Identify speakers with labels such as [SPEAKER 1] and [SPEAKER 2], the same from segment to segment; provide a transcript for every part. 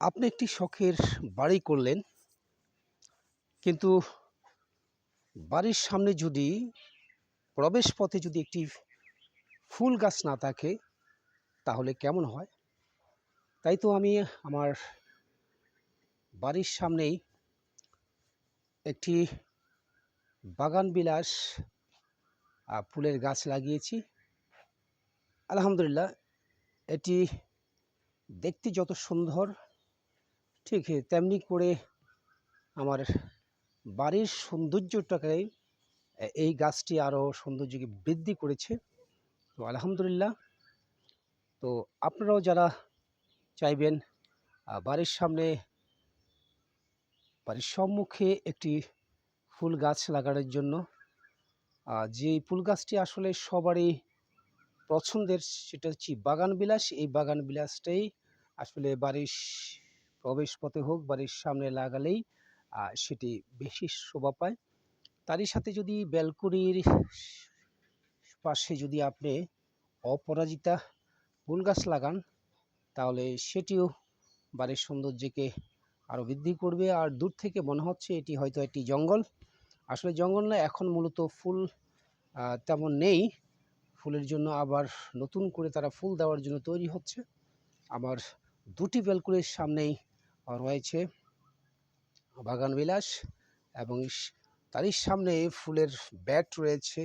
[SPEAKER 1] আপনি একটি শখের বাড়ি করলেন, কিন্তু বাড়ির সামনে যদি প্রবেশপথে যদি একটি ফুল গাছ না থাকে তাহলে কেমন হয়? তাই তো আমি আমার বাড়ির সামনেই একটি বাগানবিলাস ফুলের গাছ লাগিয়েছি। আলহামদুলিল্লাহ, এটি দেখতে যত সুন্দর, ঠিক তেমনি করে আমার বাড়ির সৌন্দর্যটাকে এই গাছটি আরও সৌন্দর্যকে বৃদ্ধি করেছে। তো আলহামদুলিল্লাহ। তো আপনারাও যারা চাইবেন বাড়ির সামনে, বাড়ির সম্মুখে একটি ফুল গাছ লাগানোর জন্য, যে ফুল গাছটি আসলে সবারই পছন্দের, সেটা হচ্ছে বাগান বিলাস। এই বাগান বিলাসটাই আসলে বাড়ির প্রবেশপথে হোক, বাড়ির সামনে লাগালেই সেটি বেশি শোভা পায়। তারই সাথে যদি ব্যালকনির পাশে যদি আপনি অপরাজিতা ফুল গাছ লাগান, তাহলে সেটিও বাড়ির সৌন্দর্যকে আরও বৃদ্ধি করবে। আর দূর থেকে মনে হচ্ছে এটি হয়তো একটি জঙ্গল। আসলে জঙ্গল না, এখন মূলত ফুল তেমন নেই। ফুলের জন্য আবার নতুন করে তারা ফুল দেওয়ার জন্য তৈরি হচ্ছে। আমার দুটি ব্যালকনির সামনেই রয়েছে বাগান বিলাস, এবং তারই সামনে ফুলের ব্যাট রয়েছে,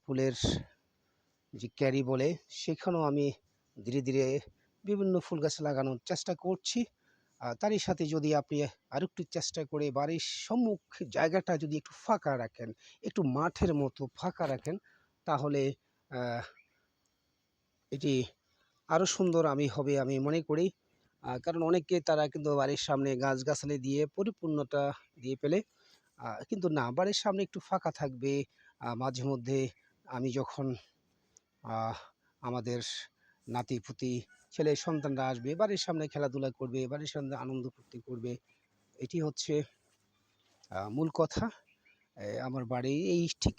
[SPEAKER 1] ফুলের যে ক্যারি বলে, সেখানেও আমি ধীরে ধীরে বিভিন্ন ফুল গাছ লাগানোর চেষ্টা করছি। তারই সাথে যদি আপনি আরেকটু চেষ্টা করে বাড়ির সম্মুখ জায়গাটা যদি একটু ফাঁকা রাখেন, একটু মাঠের মতো ফাঁকা রাখেন, তাহলে এটি আরও সুন্দর হবে আমি মনে করি। কারণ অনেকে তারা কিন্তু বাড়ির সামনে গাছগাছালি দিয়ে পরিপূর্ণতা দিয়ে ফেলে, কিন্তু না, বাড়ির সামনে একটু ফাঁকা থাকবে। মাঝে মধ্যে আমি যখন আমাদের নাতি-পুতি, ছেলে সন্তানরা আসবে, বাড়ির সামনে খেলাধুলা করবে, বাড়ির সামনে আনন্দ ফুর্তি করবে। এটি হচ্ছে মূল কথা। আমার বাড়ি এই ঠিক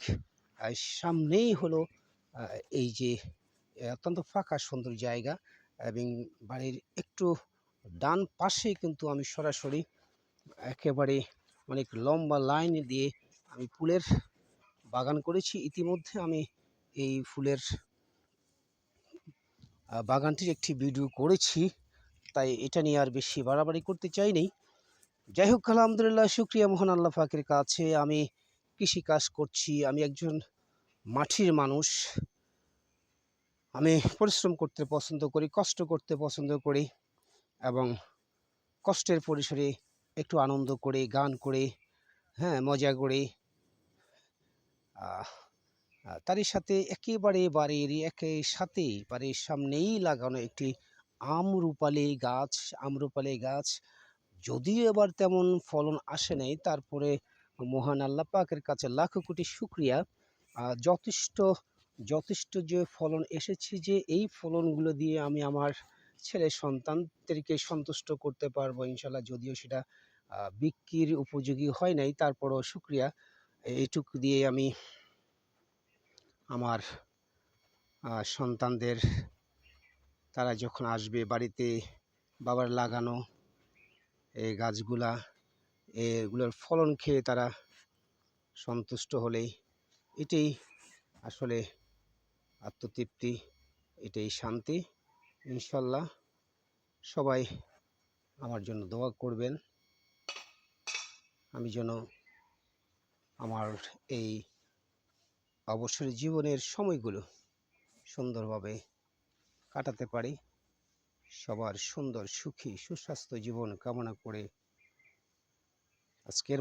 [SPEAKER 1] সামনেই হলো এই যে অত্যন্ত ফাঁকা সুন্দর জায়গা, এবং বাড়ির একটু ডান পাশে কিন্তু আমি সরাসরি একেবারে অনেক লম্বা লাইন দিয়ে আমি ফুলের বাগান করেছি। ইতিমধ্যে আমি এই ফুলের বাগানটির একটি ভিডিও করেছি, তাই এটা নিয়ে আর বেশি বাড়াবাড়ি করতে চাইনি। যাই হোক, আলহামদুলিল্লাহ, শুকরিয়া মহান আল্লাহ পাকের কাছে। আমি কৃষিকাজ করছি, আমি একজন মাটির মানুষ। আমি পরিশ্রম করতে পছন্দ করি, কষ্ট করতে পছন্দ করি, এবং কষ্টের পরিসরে একটু আনন্দ করে, গান করে, হ্যাঁ, মজা করে, তারই সাথে একেবারে বাড়ির সামনেই লাগানো একটি আমরুপালি গাছ। যদিও এবার তেমন ফলন আসে নাই, তারপরে মহান আল্লাহ পাকের কাছে লাখো কোটি শুকরিয়া। যথেষ্ট যথেষ্ট যে ফলন এসেছে, যে এই ফলনগুলো দিয়ে আমি আমার ছেলে সন্তানদেরকে সন্তুষ্ট করতে পারবো ইনশাল্লাহ। যদিও সেটা বিক্রির উপযোগী হয় নাই, তারপরও শুকরিয়া। এইটুকু দিয়ে আমি আমার সন্তানদের, তারা যখন আসবে বাড়িতে, বাবার লাগানো এই গাছগুলা, এগুলোর ফলন খেয়ে তারা সন্তুষ্ট হলেই এটাই আসলে আত্মতৃপ্তি, এটাই শান্তি। ইনশাল্লাহ সবাই আমার জন্য দোয়া করবেন, আমি যেন আমার এই অবসর জীবনের সময়গুলো সুন্দরভাবে কাটাতে পারি। সবার সুন্দর, সুখী, সুস্বাস্থ্য জীবন কামনা করে আজকের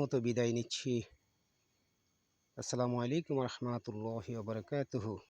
[SPEAKER 1] মতো বিদায় নিচ্ছি। আসসালামু আলাইকুম রহমতুল্লাহি ওয়া বারাকাতুহু।